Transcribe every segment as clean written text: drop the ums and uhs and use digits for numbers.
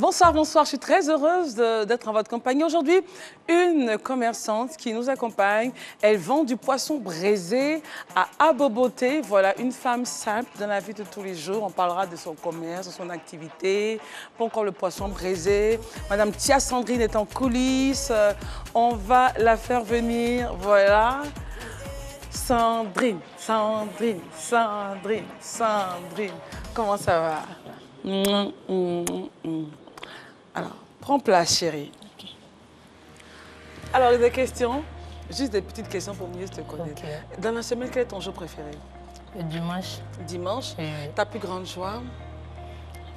Bonsoir, bonsoir. Je suis très heureuse d'être en votre compagnie. Aujourd'hui, une commerçante qui nous accompagne. Elle vend du poisson braisé à Aboboté. Voilà, une femme simple dans la vie de tous les jours. On parlera de son commerce, de son activité. Pourquoi le poisson braisé. Madame Tia Sandrine est en coulisses. On va la faire venir. Voilà. Sandrine, Sandrine, Sandrine, Sandrine. Comment ça va? Alors, prends place, chérie. Okay. Alors, des questions, juste des petites questions pour mieux te connaître. Okay. Dans la semaine, quel est ton jour préféré? Le dimanche. Dimanche? Oui. Ta plus grande joie?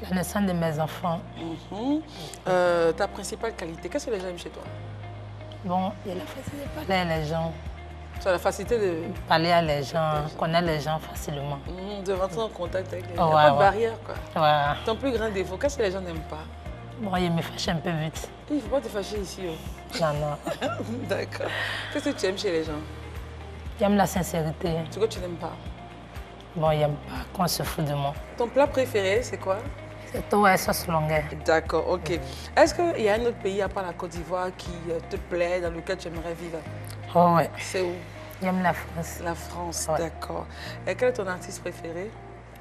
La naissance de mes enfants. Ta principale qualité, qu'est-ce que les gens aiment chez toi? Bon, il y a la facilité de parler à les gens. Tu as la facilité de... Parler à les gens, connaître les gens facilement. De rentrer en contact avec les gens. Il n'y a pas de barrière, quoi. Ouais. Ton plus grand défaut, qu'est-ce que les gens n'aiment pas? Bon, il me fâche un peu vite. Il ne faut pas te fâcher ici. Oh. Non, non. D'accord. Qu'est-ce que tu aimes chez les gens? J'aime la sincérité. Ce que tu n'aimes pas? Bon, il n'aime pas qu'on se fout de moi. Ton plat préféré, c'est quoi? C'est tout à sauce longueur. D'accord, ok. Est-ce qu'il y a un autre pays à part la Côte d'Ivoire qui te plaît, dans lequel tu aimerais vivre? Oh, ouais. C'est où? J'aime la France. La France, ouais. D'accord. Et quel est ton artiste préféré?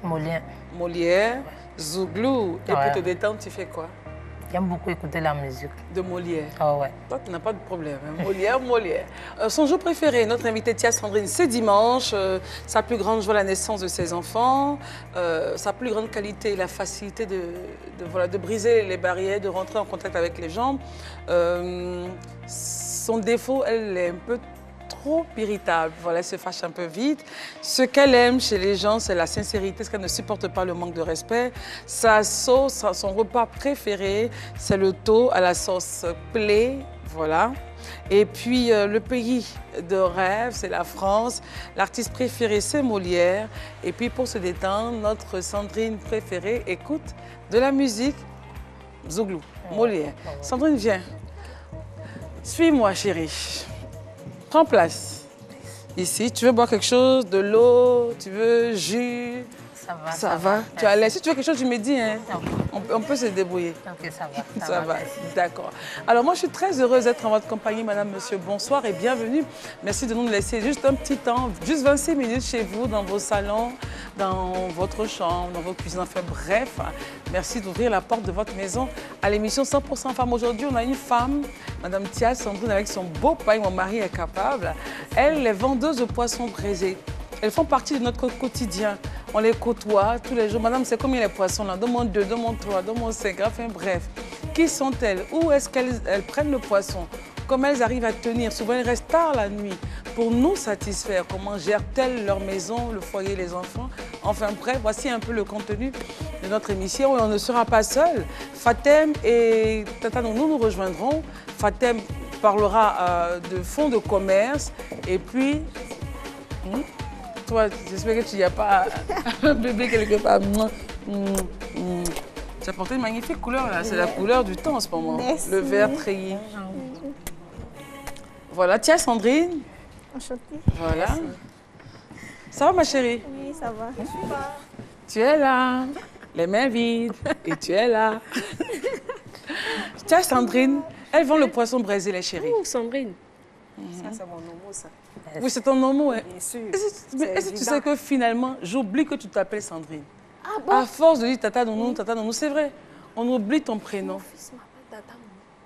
Molière. Molière, Zouglou. Et pour te détendre, tu fais quoi? J'aime beaucoup écouter la musique. De Molière? Oh, ouais. Toi, tu n'as pas de problème. Hein? Molière, Molière. Son jour préféré, notre invitée Tia Sandrine, c'est dimanche. Sa plus grande joie, la naissance de ses enfants. Sa plus grande qualité, la facilité de briser les barrières, de rentrer en contact avec les gens. Son défaut, elle est un peu trop irritable, voilà, elle se fâche un peu vite. Ce qu'elle aime chez les gens, c'est la sincérité, ce qu'elle ne supporte pas, le manque de respect. Sa sauce, son repas préféré, c'est le thon à la sauce plaie, voilà. Et puis, le pays de rêve, c'est la France. L'artiste préféré, c'est Molière. Et puis, pour se détendre, notre Sandrine préférée écoute de la musique Zouglou, Molière. Sandrine, viens. Suis-moi, chérie. Prends place. Ici, tu veux boire quelque chose, de l'eau, tu veux jus? Ça va. Ça va. Tu as l'air. Si tu veux quelque chose, tu me dis. Hein. On peut se débrouiller. Ok, ça va. Ça va. D'accord. Alors, moi, je suis très heureuse d'être en votre compagnie, madame, monsieur. Bonsoir et bienvenue. Merci de nous laisser juste un petit temps, juste 26 minutes chez vous, dans vos salons, dans votre chambre, dans vos cuisines. Enfin, bref, merci d'ouvrir la porte de votre maison à l'émission 100% Femmes. Aujourd'hui, on a une femme, madame Tia Sandrine, avec son beau pain. Mon mari est capable. Elle est vendeuse de poissons braisés. Elles font partie de notre quotidien. On les côtoie tous les jours. Madame, c'est combien les poissons là? Demande 2, demande 3, demande 5. Enfin bref, qui sont-elles? Où est-ce qu'elles prennent le poisson? Comment elles arrivent à tenir? Souvent, elles restent tard la nuit pour nous satisfaire. Comment gèrent-elles leur maison, le foyer, les enfants? Enfin bref, voici un peu le contenu de notre émission. Et on ne sera pas seul. Fatem et Tata Nounou nous rejoindront. Fatem parlera de fonds de commerce. Et puis... Toi, j'espère que tu n'y as pas un bébé quelque part. Tu as porté une magnifique couleur là. C'est la couleur du temps en ce moment. Merci. Le vert treillis. Voilà, tiens Sandrine. Enchantée. Voilà. Merci. Ça va ma chérie? Oui, ça va. Je suis là. Tu es là, les mains vides, et tu es là. Tiens Sandrine, elles vendent le poisson braisé les chéris. Oh, Sandrine. Ça, c'est mon nom, ça. Oui, c'est ton nom, hein? Bien sûr. Est-ce que tu sais que finalement, j'oublie que tu t'appelles Sandrine? Ah bon? À force de dire Tata Nounou, c'est vrai. On oublie ton prénom. Mon fils m'appelle Tata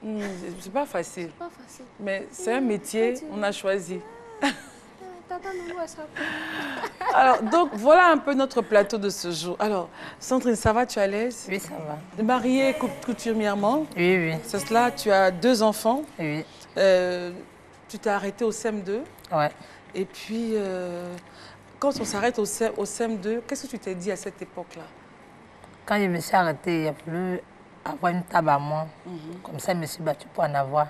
Nounou. C'est pas facile. C'est pas facile. Mais c'est un métier, on a choisi. Tata Nounou, elle s'appelle. Alors, donc, voilà un peu notre plateau de ce jour. Alors, Sandrine, ça va? Tu es à l'aise? Oui, ça va. Mariée coutumièrement? Oui, oui. C'est cela, tu as 2 enfants? Oui. Tu t'es arrêtée au CM2? Ouais. Et puis, quand on s'arrête au CM2, qu'est-ce que tu t'es dit à cette époque-là? Quand je me suis arrêtée, il n'y a plus avoir une table à moi. Comme ça, je me suis battue pour en avoir.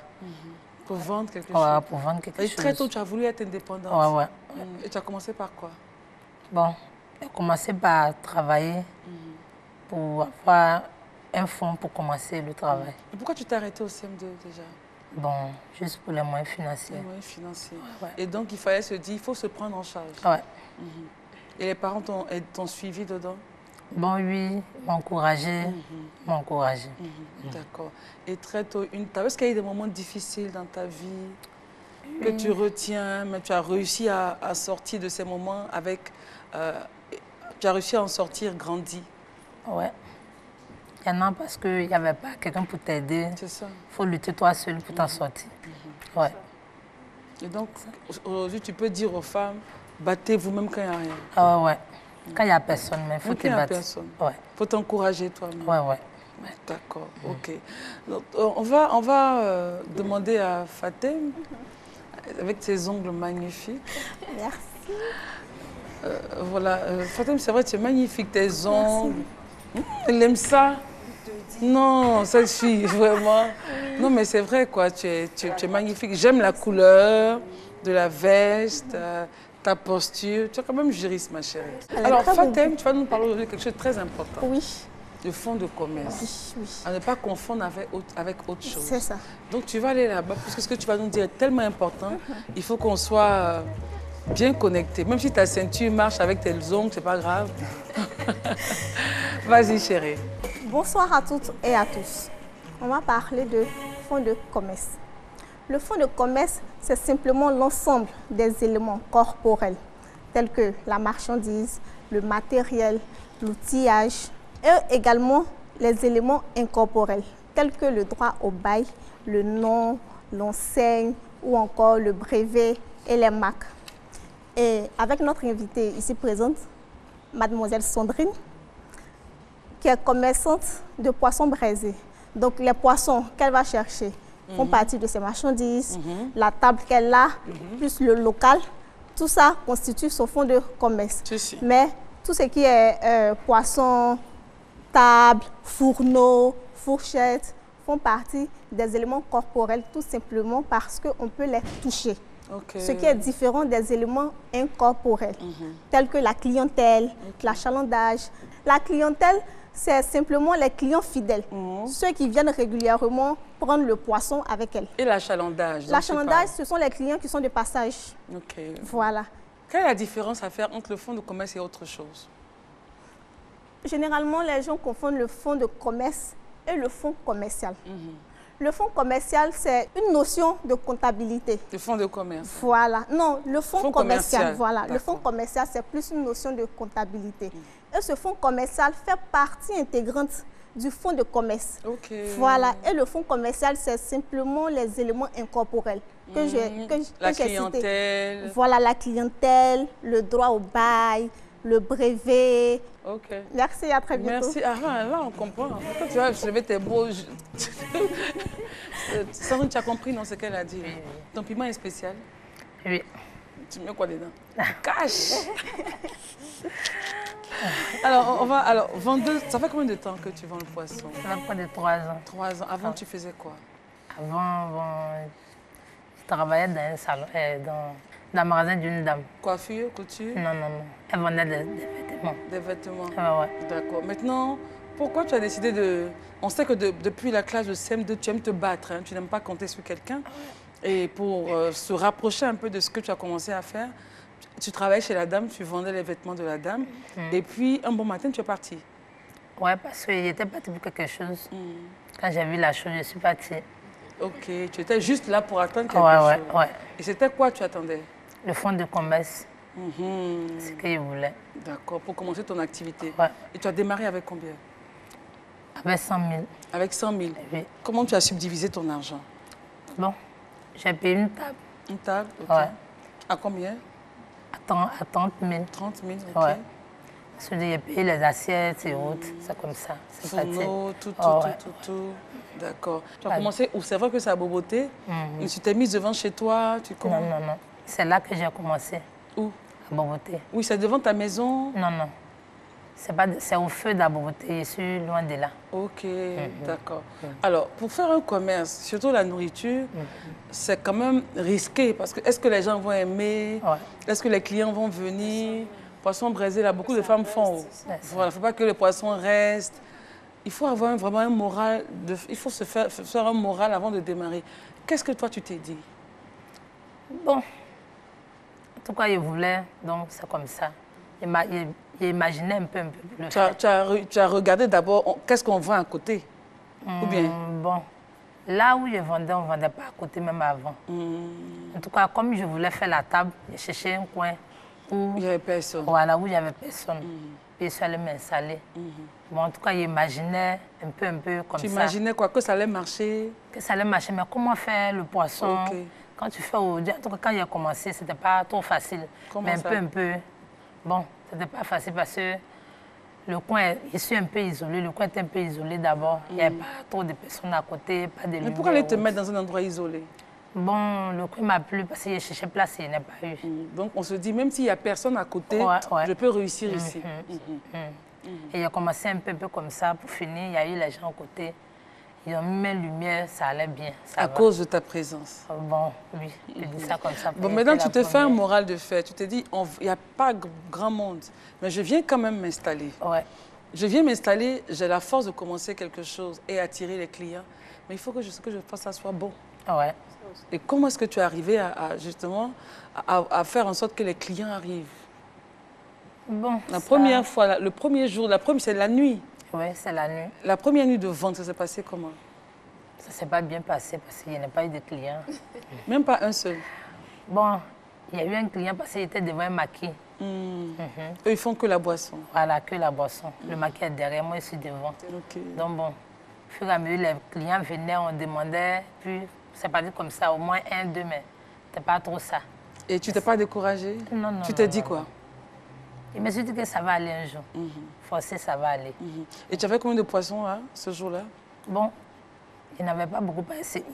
Pour vendre quelque chose? Ouais, pour vendre quelque chose. Et très tôt, tu as voulu être indépendante? Ouais, ouais. Et tu as commencé par quoi? Bon, j'ai commencé par travailler pour avoir un fonds pour commencer le travail. Et pourquoi tu t'es arrêtée au CM2 déjà? Bon, juste pour les moyens financiers. Les moyens financiers. Ouais. Et donc, il fallait se dire, il faut se prendre en charge. Ouais. Et les parents t'ont suivi dedans? Bon, oui, m'encourager, m'encourager. D'accord. Et très tôt, est-ce qu'il y a eu des moments difficiles dans ta vie que tu retiens, mais tu as réussi à sortir de ces moments avec... tu as réussi à en sortir grandi? Ouais. Il y en a parce qu'il n'y avait pas quelqu'un pour t'aider. C'est ça. Il faut lutter toi seul pour t'en sortir. Ouais. Et donc, aujourd'hui, tu peux dire aux femmes, battez-vous même quand il n'y a rien. Ah ouais. Quand il n'y a personne, mais il faut te Quand il n'y a battre. personne. Ouais. Il faut t'encourager toi-même. Ouais. D'accord, ok. Donc, on va demander à Fatem, avec ses ongles magnifiques. Merci. Voilà, Fatem, c'est vrai, tu es magnifique, tes ongles. Elle aime ça. Non, cette fille, vraiment. Non, mais c'est vrai, quoi, tu es magnifique. J'aime la couleur de la veste, ta posture. Tu es quand même juriste, ma chérie. Alors, Fatem, tu vas nous parler aujourd'hui de quelque chose de très important. Oui. Le fonds de commerce. Oui. À ne pas confondre avec autre chose. C'est ça. Donc, tu vas aller là-bas, puisque ce que tu vas nous dire est tellement important. Il faut qu'on soit bien connecté. Même si ta ceinture marche avec tes ongles, c'est pas grave. Vas-y, chérie. Bonsoir à toutes et à tous. On va parler de fonds de commerce. Le fonds de commerce, c'est simplement l'ensemble des éléments corporels, tels que la marchandise, le matériel, l'outillage, et également les éléments incorporels, tels que le droit au bail, le nom, l'enseigne ou encore le brevet et les marques. Et avec notre invitée ici présente, mademoiselle Sandrine, qui est commerçante de poissons braisés. Donc les poissons qu'elle va chercher font partie de ses marchandises, la table qu'elle a, plus le local, tout ça constitue son fonds de commerce. Mais tout ce qui est poisson, table, fourneau, fourchette, font partie des éléments corporels tout simplement parce qu'on peut les toucher. Ce qui est différent des éléments incorporels, tels que la clientèle, l'achalandage. La clientèle, c'est simplement les clients fidèles, ceux qui viennent régulièrement prendre le poisson avec elle. Et l'achalandage? L'achalandage, ce sont les clients qui sont de passage. Voilà. Quelle est la différence à faire entre le fonds de commerce et autre chose? Généralement, les gens confondent le fonds de commerce et le fonds commercial. Le fonds commercial, c'est une notion de comptabilité. Le fonds de commerce? Voilà. Non, le fonds commercial, voilà. Le fonds commercial, c'est plus une notion de comptabilité. Et ce fonds commercial fait partie intégrante du fonds de commerce. Voilà. Et le fonds commercial, c'est simplement les éléments incorporels que j'ai La clientèle. Cités. Voilà, la clientèle, le droit au bail, le brevet. Merci, à très bientôt. Merci. Ah, là, on comprend. Quand tu vas lever tes beaux... Sandrine, tu as compris, non, ce qu'elle a dit? Ton piment est spécial? Oui. Tu mets quoi dedans? Cache. Alors, vendeuse, ça fait combien de temps que tu vends le poisson? Ça fait près de 3 ans. 3 ans. Avant, tu faisais quoi? Avant, je travaillais dans un salon, dans le magasin d'une dame. Coiffure, couture? Non. Elle vendait des vêtements. Des vêtements? Ouais. D'accord. Maintenant, pourquoi tu as décidé de... On sait que depuis la classe de CM2, tu aimes te battre, hein? Tu n'aimes pas compter sur quelqu'un. Et pour se rapprocher un peu de ce que tu as commencé à faire, tu travaillais chez la dame, tu vendais les vêtements de la dame. Et puis, un bon matin, tu es partie. Ouais, parce qu'il était parti pour quelque chose. Quand j'ai vu la chose, je suis partie. Tu étais juste là pour attendre quelque chose. Ouais. Et c'était quoi tu attendais? Le fonds de commerce. C'est ce que je voulais. D'accord, pour commencer ton activité. Ouais. Et tu as démarré avec combien? Avec 100 000. Avec 100 000? Oui. Comment tu as subdivisé ton argent? Bon, j'ai payé une table. Une table? Ouais. À combien? À 30 000. 30 000, Ouais. Ensuite, j'ai payé les assiettes et autres. C'est comme ça. C'est parti. Tout. D'accord. Tu as commencé où? C'est vrai que c'est à Boboté. Et tu t'es mise devant chez toi? Non. C'est là que j'ai commencé. Où? À Boboté. Oui, c'est devant ta maison? Non. C'est au feu d'Aboboté. Je suis loin de là. D'accord. Alors, pour faire un commerce, surtout la nourriture, c'est quand même risqué. Parce que est-ce que les gens vont aimer? Est-ce que les clients vont venir? Poisson braisé, là, beaucoup de femmes font. Voilà, il ne faut pas que les poissons restent. Il faut avoir vraiment un moral. Il faut se faire un moral avant de démarrer. Qu'est-ce que toi, tu t'es dit? Bon, en tout cas, je voulais, donc c'est comme ça. Je j'imaginais un peu le Tu as regardé d'abord, qu'est-ce qu'on vend à côté? Ou bien? Bon, là où je vendais, on ne vendait pas à côté même avant. En tout cas, comme je voulais faire la table, j'ai cherché un coin où il n'y avait personne. Voilà, où il n'y avait personne. Puis je suis allée m'installer. Bon, en tout cas, j'imaginais un peu comme ça. Tu imaginais quoi? Que ça allait marcher? Que ça allait marcher, mais comment faire le poisson? Quand tu fais aujourd'hui, en tout cas, quand j'ai commencé, ce n'était pas trop facile. Comment ça? Mais un peu. Bon, ce n'était pas facile parce que le coin, je suis un peu isolé. Le coin est un peu isolé d'abord. Il n'y avait pas trop de personnes à côté, pas de lumière. Mais pourquoi aller te mettre dans un endroit isolé? Bon, le coin m'a plu parce que j'ai cherché place et il n'y en a pas eu. Donc on se dit, même s'il n'y a personne à côté, je peux réussir ici. Et j'ai commencé un peu comme ça. Pour finir, il y a eu les gens à côté. Ils ont mis mes lumières, ça allait bien. Ça à cause de ta présence. Bon, oui, je dis ça comme ça. Bon, maintenant, tu te fais un moral de fait. Tu te dis, il n'y a pas grand monde, mais je viens quand même m'installer. Ouais. Je viens m'installer, j'ai la force de commencer quelque chose et attirer les clients. Mais il faut que ce que je fasse, ça soit bon. Ouais. Et comment est-ce que tu es arrivé justement à faire en sorte que les clients arrivent? Bon, la première fois, le premier jour, c'est la nuit. Oui, c'est la nuit. La première nuit de vente, ça s'est passé comment? Ça ne s'est pas bien passé parce qu'il n'y a pas eu de clients. Même pas un seul? Bon, il y a eu un client parce qu'il était devant un maquis. Eux, ils font que la boisson? Voilà, que la boisson. Le maquis est derrière, moi, je suis devant. Donc bon, au fur et à mesure, les clients venaient, on demandait, puis c'est parti comme ça, au moins 1, 2, mais c'était pas trop ça. Et tu t'es pas découragé? Non, non. Tu t'es dit quoi? Je me suis dit que ça va aller un jour. Forcé, ça va aller. Et tu avais combien de poissons là, ce jour-là? Bon, il n'avait pas beaucoup.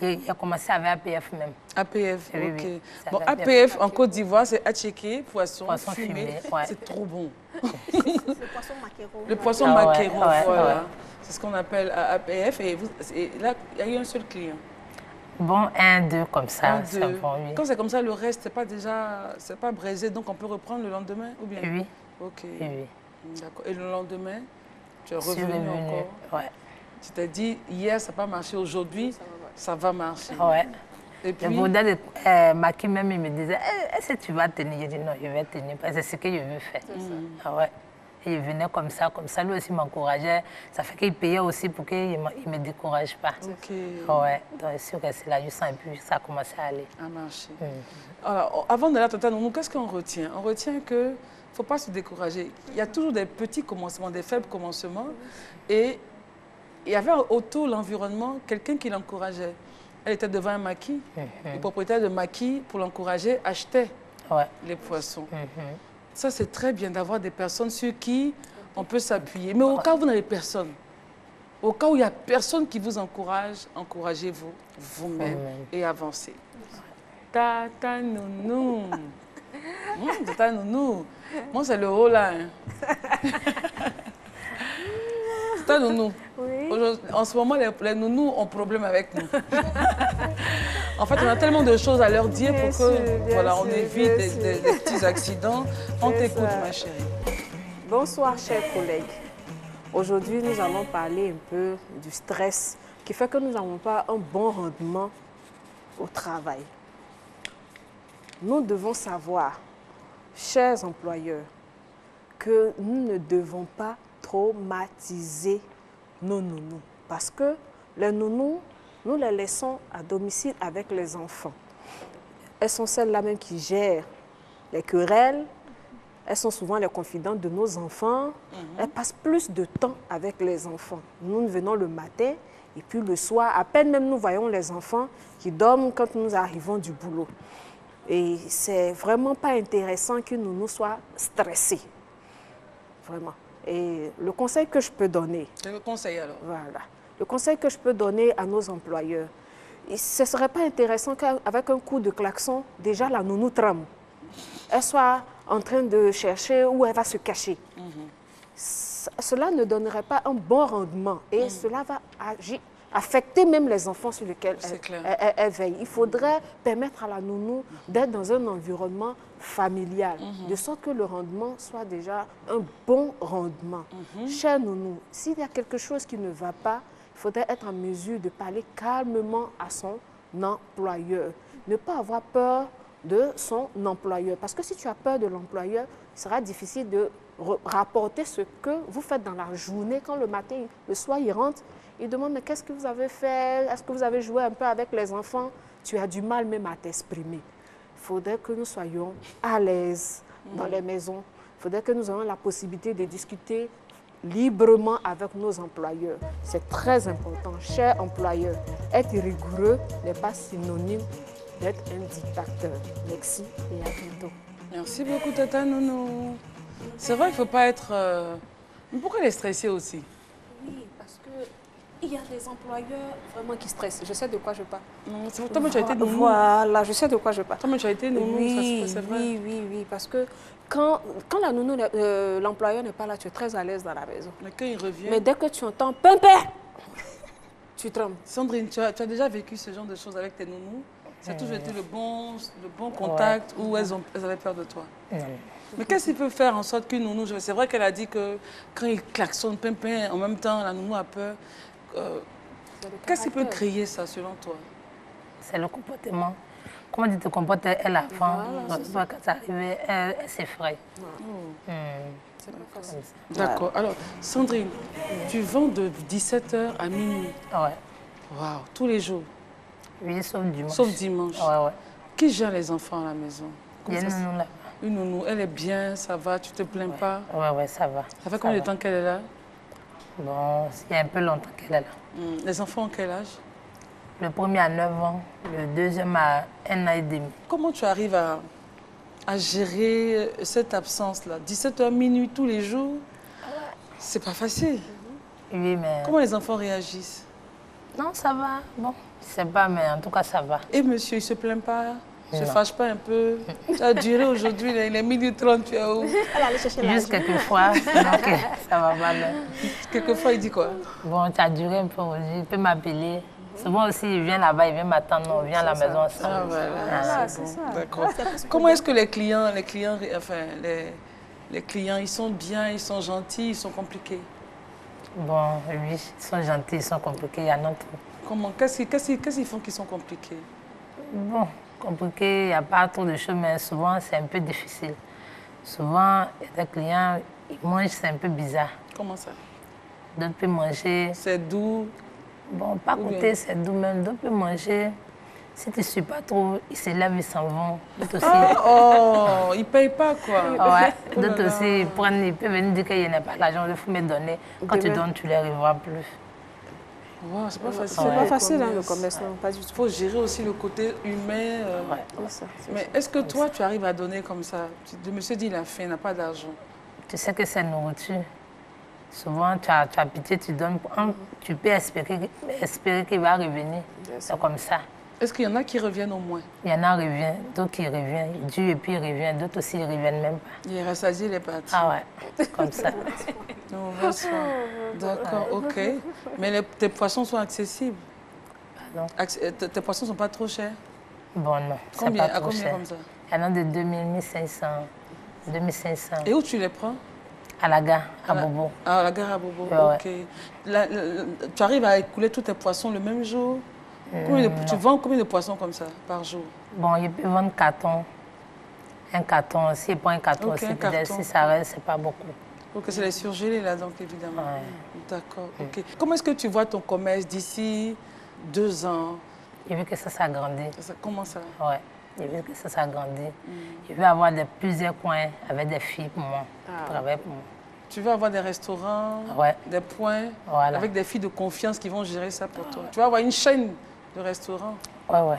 Il a commencé avec APF même. APF, oui, ok. Oui, bon, APF en Côte d'Ivoire, c'est attiqué, poisson fumé. Ouais. C'est trop bon. Le poisson maquereau. Le poisson maquereau, voilà. C'est ce qu'on appelle APF. Et là, il y a eu un seul client. Bon, 1, 2, comme ça. C'est bon, oui. Quand c'est comme ça, le reste, c'est pas braisé, donc on peut reprendre le lendemain ou bien? Oui. Ok. Oui. D'accord. Et le lendemain, tu es revenu encore? Ouais. Tu t'es dit, hier, ça n'a pas marché, aujourd'hui, ça va marcher. Ouais. Et puis... Le modèle de Maki même, il me disait, est-ce que tu vas tenir? Je dis non, je vais tenir, parce que c'est ce que je veux faire. Ouais. Et il venait comme ça, lui aussi m'encourageait. Ça fait qu'il payait aussi pour qu'il ne me décourage pas. Ok. Ouais, donc je suis restée là juste un peu, ça a commencé à aller. À marcher. Alors, avant d'aller à Tata Nounou, qu'est-ce qu'on retient? On retient qu'il ne faut pas se décourager. Il y a toujours des petits commencements, des faibles commencements. Et il y avait autour de l'environnement quelqu'un qui l'encourageait. Elle était devant un maquis. Le propriétaire de maquis, pour l'encourager, achetait les poissons. Ça, c'est très bien d'avoir des personnes sur qui on peut s'appuyer. Mais au cas où vous n'avez personne, au cas où il n'y a personne qui vous encourage, encouragez-vous vous-même et avancez. Tata Nounou. Tata Nounou. Moi, c'est le haut là. Tata Nounou. Oui. En ce moment, les nounous ont problème avec nous. En fait, on a tellement de choses à leur dire pour que voilà, on évite des petits accidents. On t'écoute, ma chérie. Bonsoir, chers collègues. Aujourd'hui, nous allons parler un peu du stress qui fait que nous n'avons pas un bon rendement au travail. Nous devons savoir, chers employeurs, que nous ne devons pas traumatiser nos nounous. Parce que les nounous, nous les laissons à domicile avec les enfants. Elles sont celles-là même qui gèrent les querelles. Elles sont souvent les confidentes de nos enfants. Elles passent plus de temps avec les enfants. Nous venons le matin et puis le soir, à peine même nous voyons les enfants qui dorment quand nous arrivons du boulot. Et c'est vraiment pas intéressant que nous soyons stressés. Vraiment. Et le conseil que je peux donner... C'est le conseil alors? Voilà. Le conseil que je peux donner à nos employeurs, ce ne serait pas intéressant qu'avec un coup de klaxon, déjà la nounou trame. Elle soit en train de chercher où elle va se cacher. Cela ne donnerait pas un bon rendement et cela va affecter même les enfants sur lesquels elle veille. Il faudrait permettre à la nounou d'être dans un environnement familial, de sorte que le rendement soit déjà un bon rendement. Chère nounou, s'il y a quelque chose qui ne va pas, il faudrait être en mesure de parler calmement à son employeur. Ne pas avoir peur de son employeur. Parce que si tu as peur de l'employeur, il sera difficile de rapporter ce que vous faites dans la journée. Quand le matin, le soir, il rentre, il demande mais qu'est-ce que vous avez fait? Est-ce que vous avez joué un peu avec les enfants? Tu as du mal même à t'exprimer. Il faudrait que nous soyons à l'aise dans les maisons. Il faudrait que nous ayons la possibilité de discuter librement avec nos employeurs. C'est très important. Chers employeurs, être rigoureux n'est pas synonyme d'être un dictateur. Merci et à bientôt. Merci beaucoup, Tata Nounou. C'est vrai qu'il ne faut pas être... Mais pourquoi elle est stressée aussi? Oui, parce qu'il y a des employeurs vraiment qui stressent. Je sais de quoi je parle. Non, toi-même, tu as été nounou. Voilà, je sais de quoi je parle. Toi-même, tu as été nounou, Oui, c'est vrai. oui, parce que quand la nounou, l'employeur n'est pas là, tu es très à l'aise dans la maison. Mais quand il revient... Mais dès que tu entends « pimpin », tu trembles. Sandrine, tu as déjà vécu ce genre de choses avec tes nounous? C'est toujours été le bon contact ou elles avaient peur de toi? Mais qu'est-ce qu'il peut faire en sorte qu'une nounou... C'est vrai qu'elle a dit que quand il klaxonne, pimpin, en même temps, la nounou a peur. Qu'est-ce qui peut créer ça, selon toi? C'est le comportement. Comment tu te comportes, elle avant, quand ça arrivait, elle s'effraie. D'accord. Alors, Sandrine, tu vends de 17h à minuit? Ouais. Waouh, tous les jours? Oui, sauf dimanche. Sauf dimanche? Ouais. Qui gère les enfants à la maison? Il y a une nounou là. Une nounou, elle est bien, ça va, tu te plains pas? Ouais, ça va. Ça fait combien de temps qu'elle est là? Bon, il y a un peu longtemps qu'elle est là. Les enfants ont quel âge? Le premier a 9 ans, le deuxième a 1 an et demi. Comment tu arrives à gérer cette absence-là? 17h minuit tous les jours? C'est pas facile. Oui, mais... Comment les enfants réagissent? Non, ça va. Bon, je sais pas, mais en tout cas, ça va. Et monsieur, il se plaint pas? Il se fâche pas un peu? Ça a duré aujourd'hui, il est minuit 30, tu es où? Elle allait chercher la Juste quelquefois, donc ça va mal. Quelquefois, il dit quoi? Bon, tu as duré un peu aujourd'hui, il peut m'appeler. Souvent aussi, il vient là-bas, il vient m'attendre, on vient à la maison ensemble. Ah, voilà, c'est ça. D'accord. Comment est-ce que les clients, ils sont bien, ils sont gentils, ils sont compliqués? Bon, oui, ils sont gentils, ils sont compliqués, il y en a trop. Comment? Qu'est-ce qu'ils font qui sont compliqués? Bon, compliqué, il n'y a pas trop de choses, mais souvent, c'est un peu difficile. Souvent, les clients, ils mangent, c'est un peu bizarre. Comment ça? D'autres peuvent manger... C'est doux? Bon, pas côté, c'est doux même. D'autres peuvent manger. Si tu ne suis pas trop, ils se lèvent, ils s'en vont. D'autres aussi... Oh, ils ne payent pas, quoi. Ouais, d'autres aussi, ils peuvent venir dire qu'il n'y a pas l'argent, il faut me donner. Quand tu donnes, tu ne les revois plus. Wow, c'est pas facile. C'est pas facile, le commerce, non, pas du tout. Il faut gérer aussi le côté humain. Mais est-ce que toi, tu arrives à donner comme ça? Le monsieur dit il a faim, il n'a pas d'argent. Tu sais que c'est nourriture. Souvent, tu as pitié, tu donnes. Tu peux espérer qu'il va revenir. C'est comme ça. Est-ce qu'il y en a qui reviennent au moins? Il y en a qui reviennent, d'autres qui reviennent. Il dure et puis il revient. D'autres aussi, ils ne reviennent même pas. Il est rassasié, il est parti. Ah ouais, comme ça. D'accord, ok. Mais tes poissons sont accessibles? Pardon? Tes poissons ne sont pas trop chers? Bon, non. Combien? Pas À trop combien cher. comme ça? Il y en a de 2000, 1500, 2500. Et où tu les prends? À la gare, à Bobo. À la gare à Bobo, Ouais. ok. Tu arrives à écouler tous tes poissons le même jour? Tu vends combien de poissons comme ça par jour? Bon, il peut vendre carton. Un carton aussi, et pas un carton aussi. Peut-être si ça reste, c'est pas beaucoup. Ok, c'est les surgelés là, donc évidemment. Ouais. D'accord, ok. Comment est-ce que tu vois ton commerce d'ici 2 ans? Je veux que ça s'agrandisse. Comment ça? Ouais. Je veux que ça s'agrandisse. Je veux avoir plusieurs coins avec des filles pour moi. Travailler pour moi. Tu veux avoir des restaurants, des points, avec des filles de confiance qui vont gérer ça pour toi. Tu vas avoir une chaîne de restaurants. Ouais.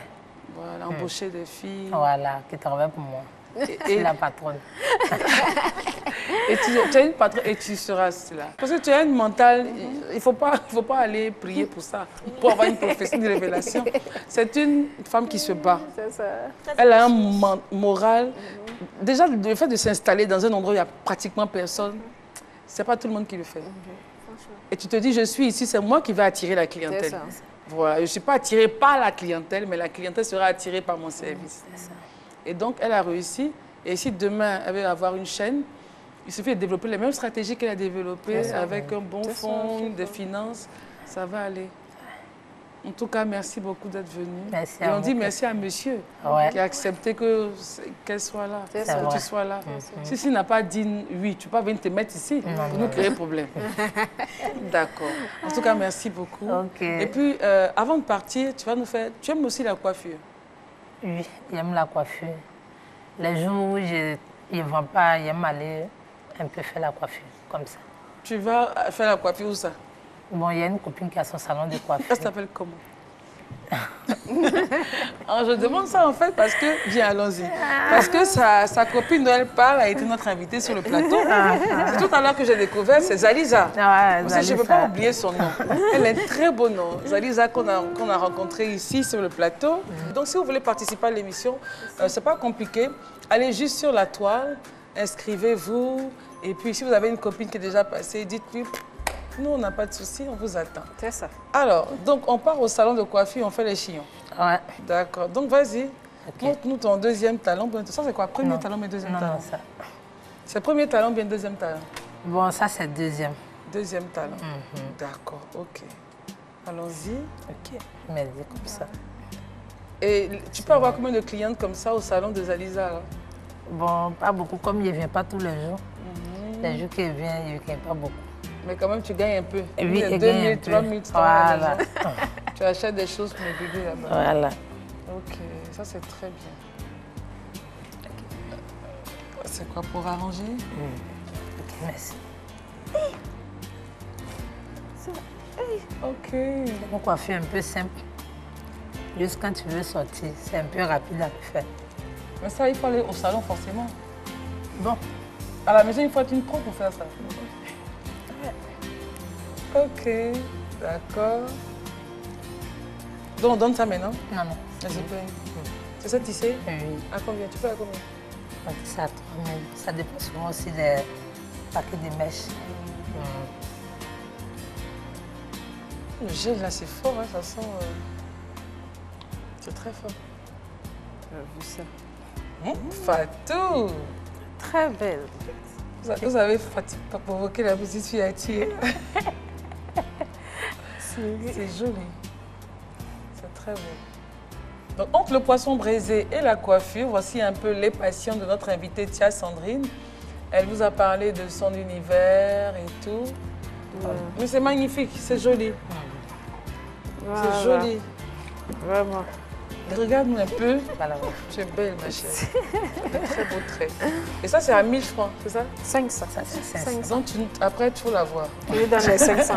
Voilà, embaucher des filles. Voilà, qui travaillent pour moi. Et la patronne. Et tu as une patronne et tu seras là. Parce que tu as une mentale, il ne faut pas aller prier pour ça, pour avoir une prophétie de révélation. C'est une femme qui se bat. Ça. Elle a un moral. Déjà, le fait de s'installer dans un endroit où il n'y a pratiquement personne, ce n'est pas tout le monde qui le fait. Et tu te dis, je suis ici, c'est moi qui vais attirer la clientèle. Voilà, je ne suis pas attirée par la clientèle, mais la clientèle sera attirée par mon service. Et donc, elle a réussi. Et si demain, elle veut avoir une chaîne, il suffit de développer les mêmes stratégies qu'elle a développées avec un bon fonds, des finances, ça va aller. En tout cas, merci beaucoup d'être venu. Merci et à on vous. dit merci à monsieur qui a accepté qu'elle soit là, que tu sois là. Si tu n'as pas dit oui, tu ne peux pas venir te mettre ici pour nous créer problème. D'accord. En tout cas, merci beaucoup. Okay. Et puis, avant de partir, tu vas nous faire... Tu aimes aussi la coiffure? Oui, j'aime la coiffure. Les jours où je ne vends pas, j'aime aller un peu faire la coiffure, comme ça. Tu vas faire la coiffure où ça? Bon, il y a une copine qui a son salon de coiffure. Elle s'appelle comment? Alors, je demande ça en fait parce que, viens, allons-y. Parce que sa copine dont elle parle a été notre invitée sur le plateau. C'est tout à l'heure que j'ai découvert, c'est Zaliza. Ouais, je ne peux pas oublier son nom. Elle a un très beau nom. Zaliza qu'on a rencontré ici sur le plateau. Donc, si vous voulez participer à l'émission, ce n'est pas compliqué. Allez juste sur la toile, inscrivez-vous. Et puis, si vous avez une copine qui est déjà passée, dites-lui. Nous, on n'a pas de souci, on vous attend. C'est ça. Alors, donc, on part au salon de coiffure, on fait les chignons. Ouais. D'accord. Donc, vas-y, montre-nous ton deuxième talon. Ça, c'est quoi? Premier talon, mais deuxième talon? Non, ça. C'est premier talon, bien deuxième talon? Bon, ça, c'est deuxième. Deuxième talon. D'accord, ok. Allons-y. Ok. Mais comme ça. Et tu peux avoir combien de clientes comme ça au salon de Zaliza, là? Bon, pas beaucoup. Comme il ne vient pas tous les jours. Les jours qu'il vient, il ne vient pas beaucoup. Mais quand même, tu gagnes un peu. Oui, 2 000, 3 000, voilà. Tu achètes des choses pour mes bébés là-bas. Voilà. Ok, ça c'est très bien. C'est quoi pour arranger? Ok, merci. Ok. Une coiffure un peu simple. Juste quand tu veux sortir, c'est un peu rapide à faire. Mais ça, il faut aller au salon forcément. Bon. À la maison, il faut être une pro pour faire ça. Ok, d'accord. Donc on donne ça maintenant? Non, non. C'est ça tissé? Oui. À combien? Tu peux à combien? On dit ça à 3 000. Ça dépend souvent aussi des paquets de mèches. Le gel là, c'est fort, hein, ça sent. C'est très fort. Vu ça. Fatou! Très belle. Vous avez Fatou pas provoqué la petite fille à tirer. C'est joli. C'est très beau. Donc, entre le poisson braisé et la coiffure, voici un peu les passions de notre invitée Tia Sandrine. Elle vous a parlé de son univers et tout. Mais c'est magnifique, c'est joli. Voilà. C'est joli. Vraiment. Regarde-nous un peu. Voilà. Tu es belle, ma chérie. Très beau trait. Et ça, c'est à 1000 francs, c'est ça? 500. Ça, c'est 500. Donc, après, tu faut la voir. Je lui donne les 500.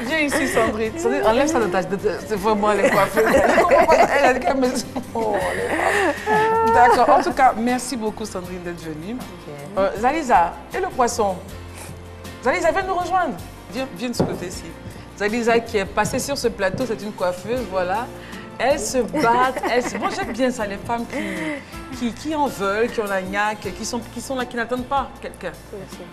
Viens ici, Sandrine. Sandrine, enlève ça de ta... C'est vraiment les coiffeurs. Elle a dit qu'elle me... Oh, les femmes. D'accord. En tout cas, merci beaucoup, Sandrine, d'être venue. Zaliza, et le poisson? Zaliza, viens nous rejoindre. Viens de ce côté-ci. Zaliza, qui est passée sur ce plateau, c'est une coiffeuse, voilà. Elles se battent. Moi, j'aime bien ça, les femmes qui en veulent, qui ont la niaque, qui sont là, qui n'attendent pas quelqu'un.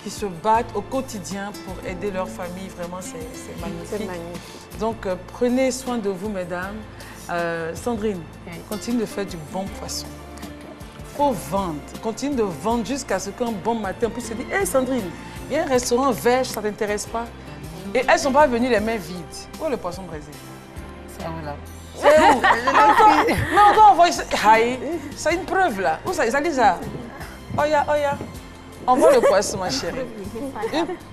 Qui se battent au quotidien pour aider leur famille. Vraiment, c'est magnifique. C'est magnifique. Donc, prenez soin de vous, mesdames. Sandrine, continue de faire du bon poisson. Il faut vendre. Continue de vendre jusqu'à ce qu'un bon matin, on puisse se dire, hé Sandrine, il y a un restaurant veg, ça ne t'intéresse pas? Et elles ne sont pas venues les mains vides. Où est le poisson braisé? C'est où là? C'est où? Non, on voit. C'est une preuve là. Où ça? Zaliza. Oya. Envoie le poisson, ma chérie.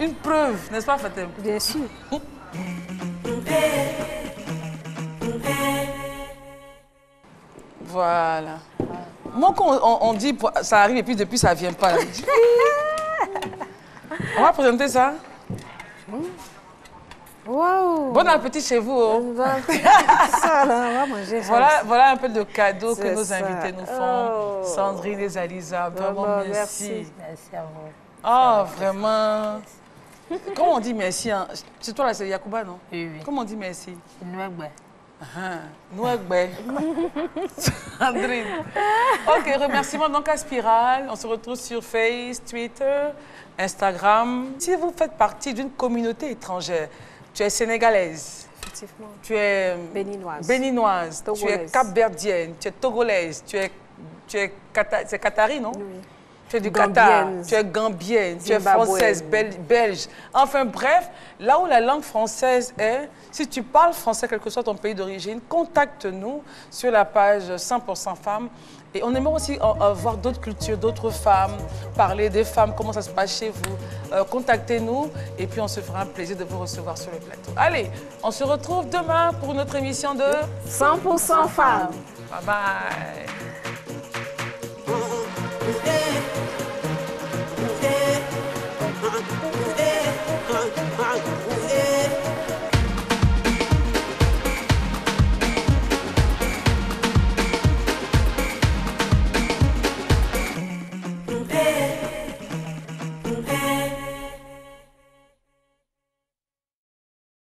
Une preuve, n'est-ce pas, Fatem? Bien sûr. Voilà. Moi, quand on dit ça arrive et puis depuis ça ne vient pas. Là. On va présenter ça. Wow. Bon appétit chez vous. Oh. Ça, là, on va manger. Voilà un peu de cadeaux que nos ça. invités nous font. Oh. Sandrine et Zaliza, vraiment merci. Merci à vous. Ah, vraiment. Comment on dit merci? Hein? C'est toi là, c'est Yacouba, non? Oui. Comment on dit merci? Nouagbe. Sandrine. Ok, remerciements donc à Spirale. On se retrouve sur Facebook, Twitter, Instagram. Si vous faites partie d'une communauté étrangère, tu es sénégalaise, Effectivement. tu es béninoise, tu es capverdienne, tu es togolaise, tu es c'est Qatari, non? Oui. Tu es du Qatar, tu es gambienne, tu es française, belge. Enfin bref, là où la langue française est, si tu parles français, quel que soit ton pays d'origine, contacte-nous sur la page 100% femmes. Et on aimerait aussi voir d'autres cultures, d'autres femmes, parler des femmes, comment ça se passe chez vous. Contactez-nous et puis on se fera un plaisir de vous recevoir sur le plateau. Allez, on se retrouve demain pour une autre émission de 100% femmes. Bye bye.